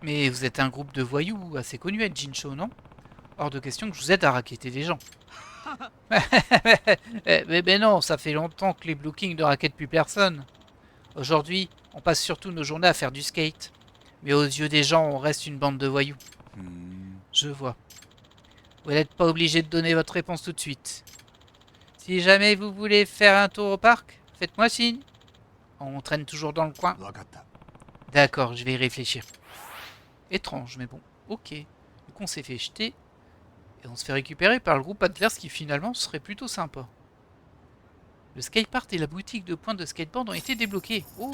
[SPEAKER 1] Mais vous êtes un groupe de voyous assez connu à Jincho, non? Hors de question que je vous aide à racketter des gens. mais non, ça fait longtemps que les Blue Kings ne rackettent plus personne. Aujourd'hui, on passe surtout nos journées à faire du skate. Mais aux yeux des gens, on reste une bande de voyous. Je vois. Vous n'êtes pas obligé de donner votre réponse tout de suite. Si jamais vous voulez faire un tour au parc, faites-moi signe. On traîne toujours dans le coin. D'accord, je vais y réfléchir. Étrange, mais bon, ok. Du coup, on s'est fait jeter. Et on se fait récupérer par le groupe adverse qui finalement serait plutôt sympa. Le skatepark et la boutique de points de skateboard ont été débloqués. Oh,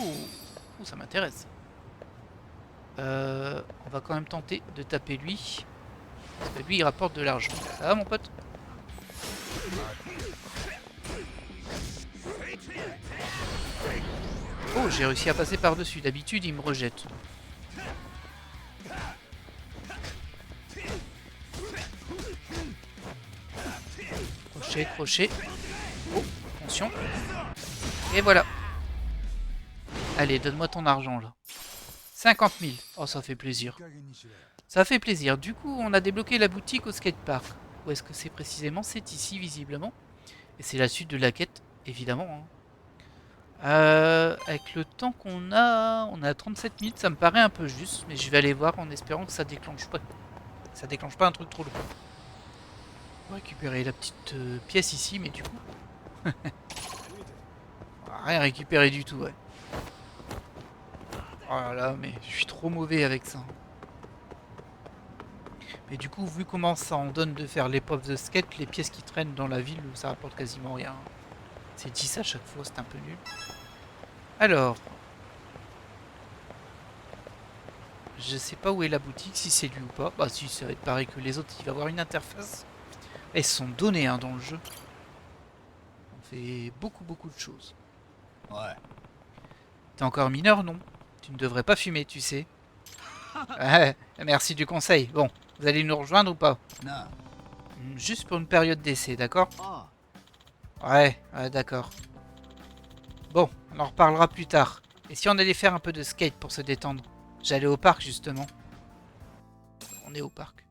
[SPEAKER 1] ça m'intéresse. On va quand même tenter de taper lui. Parce que lui, il rapporte de l'argent. Ça va, mon pote? Oh, j'ai réussi à passer par-dessus. D'habitude, il me rejette. Crochet, crochet. Oh, attention. Et voilà. Allez, donne-moi ton argent, là. 50 000. Oh, ça fait plaisir. Ça fait plaisir. Du coup, on a débloqué la boutique au skatepark. Où est-ce que c'est précisément? C'est ici, visiblement. Et c'est la suite de la quête, évidemment. Hein. Avec le temps qu'on a... On a 37 minutes, ça me paraît un peu juste. Mais je vais aller voir en espérant que ça déclenche pas. Ça déclenche pas un truc trop lourd. On va récupérer la petite pièce ici, mais du coup... rien récupérer du tout, ouais. Oh là là, mais je suis trop mauvais avec ça. Mais du coup, vu comment ça en donne de faire l'épreuve de skate, les pièces qui traînent dans la ville, ça rapporte quasiment rien. C'est 10 à chaque fois, c'est un peu nul. Alors... Je sais pas où est la boutique, si c'est lui ou pas. Bah si, ça va être pareil que les autres, il va avoir une interface. Elles sont données hein, dans le jeu. On fait beaucoup de choses.
[SPEAKER 2] Ouais.
[SPEAKER 1] T'es encore mineur, non? Tu ne devrais pas fumer, tu sais. Ouais, merci du conseil. Bon, vous allez nous rejoindre ou pas?
[SPEAKER 2] Non.
[SPEAKER 1] Juste pour une période d'essai, d'accord?
[SPEAKER 2] Ah.
[SPEAKER 1] Ouais, d'accord. Bon, on en reparlera plus tard. Et si on allait faire un peu de skate pour se détendre? J'allais au parc, justement. On est au parc.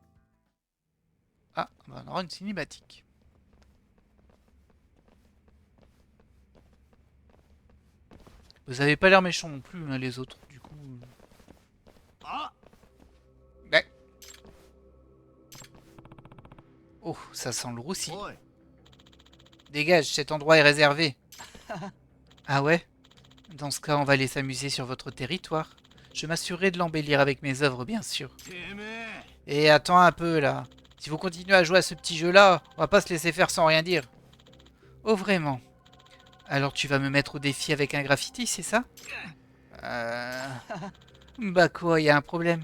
[SPEAKER 1] Ah, on aura une cinématique. Vous avez pas l'air méchants non plus, hein, les autres, du coup...
[SPEAKER 2] Ah.
[SPEAKER 1] Ouais. Oh, ça sent le roussi.
[SPEAKER 2] Ouais.
[SPEAKER 1] Dégage, cet endroit est réservé. Ah ouais? Dans ce cas, on va aller s'amuser sur votre territoire. Je m'assurerai de l'embellir avec mes œuvres, bien sûr.
[SPEAKER 2] てめえ
[SPEAKER 1] Et attends un peu, là. Si vous continuez à jouer à ce petit jeu-là, on va pas se laisser faire sans rien dire. Oh, vraiment? Alors tu vas me mettre au défi avec un graffiti, c'est ça? Bah quoi, y a un problème.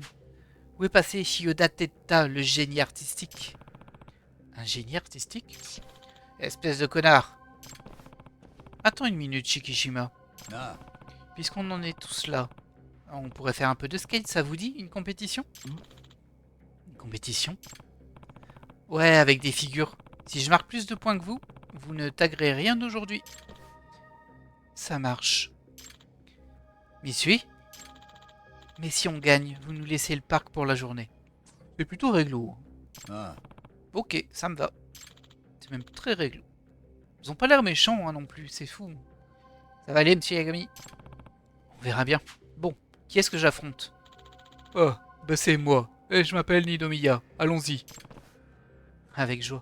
[SPEAKER 1] Où est passé Shioda Tetta, le génie artistique? Un génie artistique? Espèce de connard. Attends une minute, Shikishima.
[SPEAKER 2] なあ
[SPEAKER 1] Puisqu'on en est tous là, on pourrait faire un peu de skate, ça vous dit? Une compétition? Une compétition? Ouais, avec des figures. Si je marque plus de points que vous, vous ne taguerez rien aujourd'hui. Ça marche. M'y suis? Mais si on gagne, vous nous laissez le parc pour la journée. C'est plutôt réglo.
[SPEAKER 2] ああ
[SPEAKER 1] Ok, ça me va. C'est même très réglo. Ils ont pas l'air méchants hein, non plus, c'est fou. Ça va aller, monsieur Yagami? On verra bien. Bon, qui est-ce que j'affronte? Oh, bah c'est moi. Et je m'appelle Ninomiya. Allons-y. Avec joie.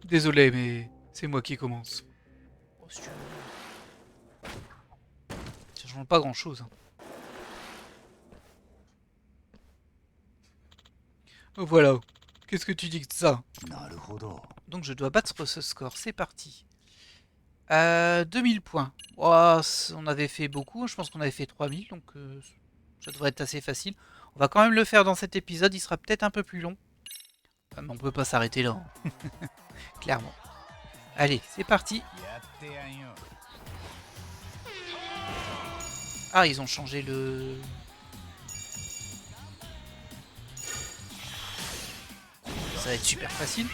[SPEAKER 1] Désolé, mais c'est moi qui commence. Oh, ça change pas grand-chose. Hein. Oh, voilà. Qu'est-ce que tu dis de ça?
[SPEAKER 2] なるほど
[SPEAKER 1] Donc je dois battre ce score. C'est parti. 2000 points. Oh, on avait fait beaucoup. Je pense qu'on avait fait 3000. Donc ça devrait être assez facile. On va quand même le faire dans cet épisode. Il sera peut-être un peu plus long. Mais on peut pas s'arrêter là. Hein. Clairement. Allez, c'est parti.
[SPEAKER 2] やってやんよ
[SPEAKER 1] Ah, ils ont changé le... Ça va être super facile.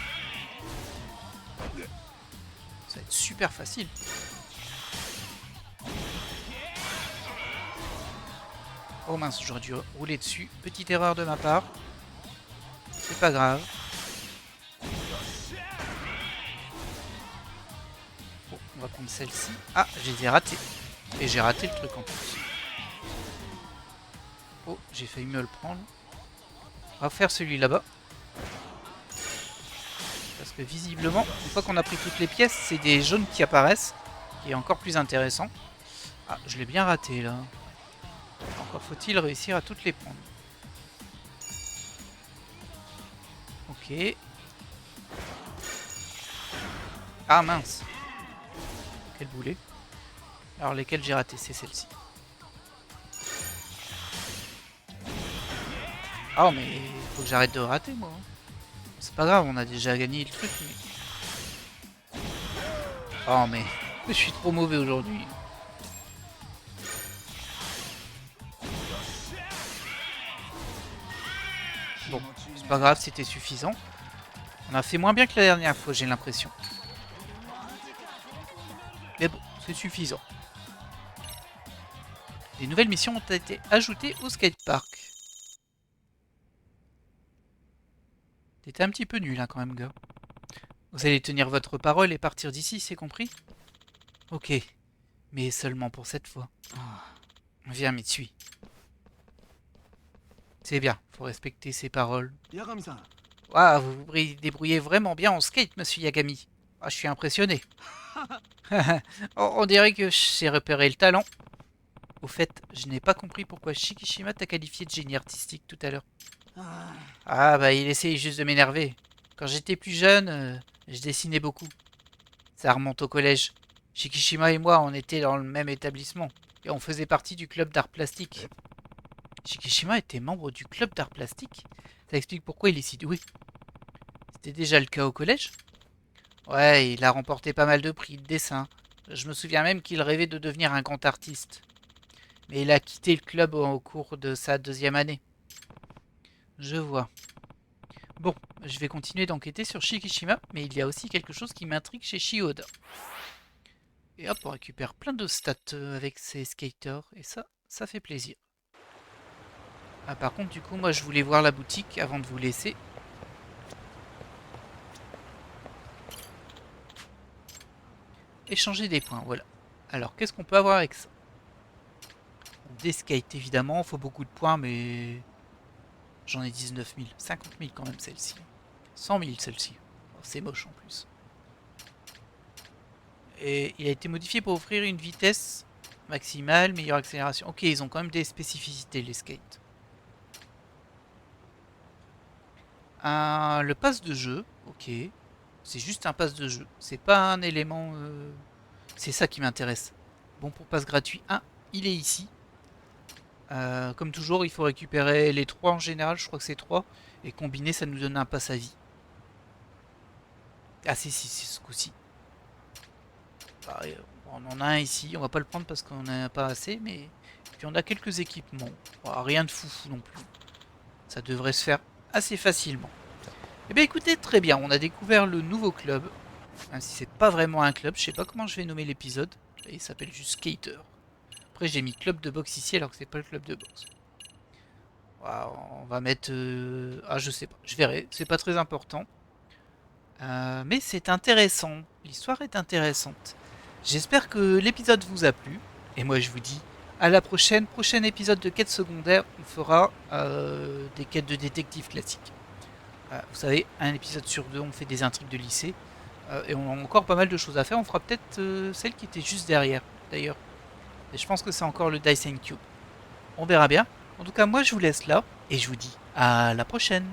[SPEAKER 1] Ça va être super facile. Oh mince, j'aurais dû rouler dessus. Petite erreur de ma part. C'est pas grave. Bon, on va prendre celle-ci. Ah, je les ai ratés. Et j'ai raté le truc en plus. Oh, j'ai failli me le prendre. On va faire celui là-bas. Parce que visiblement, une fois qu'on a pris toutes les pièces, c'est des jaunes qui apparaissent. Qui est encore plus intéressant. Ah, je l'ai bien raté là. Encore faut-il réussir à toutes les prendre. Ok. Ah mince. Quel boulet. Alors lesquels j'ai raté, c'est celle-ci. Oh mais faut que j'arrête de rater moi. C'est pas grave, on a déjà gagné le truc. Mais... Oh mais je suis trop mauvais aujourd'hui. Bon, c'est pas grave, c'était suffisant. On a fait moins bien que la dernière fois, j'ai l'impression. Mais bon, c'est suffisant. Des nouvelles missions ont été ajoutées au skatepark. T'étais un petit peu nul hein, quand même, gars. Vous allez tenir votre parole et partir d'ici, c'est compris? Ok, mais seulement pour cette fois. Viens, Mitsui. C'est bien, faut respecter ses paroles.
[SPEAKER 2] 八神さん
[SPEAKER 1] Waouh, vous vous débrouillez vraiment bien en skate, monsieur Yagami. Ah, je suis impressionné. On dirait que j'ai repéré le talent. Au fait, je n'ai pas compris pourquoi Shikishima t'a qualifié de génie artistique tout à l'heure.
[SPEAKER 2] あ
[SPEAKER 1] Ah bah il essaye juste de m'énerver. Quand j'étais plus jeune, je dessinais beaucoup. Ça remonte au collège. Shikishima et moi, on était dans le même établissement. Et on faisait partie du club d'art plastique. Shikishima était membre du club d'art plastique? Ça explique pourquoi il est si doué. C'était déjà le cas au collège? Ouais, il a remporté pas mal de prix de dessin. Je me souviens même qu'il rêvait de devenir un grand artiste. Mais il a quitté le club au cours de sa deuxième année. Je vois. Bon, je vais continuer d'enquêter sur Shikishima, mais il y a aussi quelque chose qui m'intrigue chez Shioda. Et hop, on récupère plein de stats avec ces skaters, et ça fait plaisir. Ah, par contre, du coup, moi je voulais voir la boutique avant de vous laisser. Échanger des points, voilà. Alors, qu'est-ce qu'on peut avoir avec ça? Des skates, évidemment, il faut beaucoup de points, mais... J'en ai 19 000. 50 000 quand même, celle-ci. 100 000, celle-ci. Oh, c'est moche en plus. Et il a été modifié pour offrir une vitesse Maximale, meilleure accélération. Ok, ils ont quand même des spécificités, les skates. Le pass de jeu, ok. C'est juste un pass de jeu. C'est pas un élément... C'est ça qui m'intéresse. Bon pour pass gratuit 1, il est ici. Comme toujours, il faut récupérer les 3 en général, je crois que c'est 3. Et combiner, ça nous donne un pass à vie. Ah si, c'est ce coup-ci. Bah, on en a un ici, on va pas le prendre parce qu'on n'a pas assez, mais... Puis on a quelques équipements. Bah, rien de foufou non plus. Ça devrait se faire assez facilement. Eh bien écoutez, très bien, on a découvert le nouveau club. Même si c'est pas vraiment un club, je sais pas comment je vais nommer l'épisode. Il s'appelle juste Skater. Après j'ai mis club de boxe ici alors que c'est pas le club de boxe. Voilà, on va mettre... Ah je sais pas, je verrai, c'est pas très important. Mais c'est intéressant, l'histoire est intéressante. J'espère que l'épisode vous a plu. Et moi je vous dis à la prochaine. Prochain épisode de quête secondaire, on fera des quêtes de détective classiques. Vous savez, un épisode sur 2, on fait des intrigues de lycée. Et on a encore pas mal de choses à faire. On fera peut-être celle qui était juste derrière, d'ailleurs. Et je pense que c'est encore le Dice and Cube. On verra bien. En tout cas, moi je vous laisse là. Et je vous dis à la prochaine.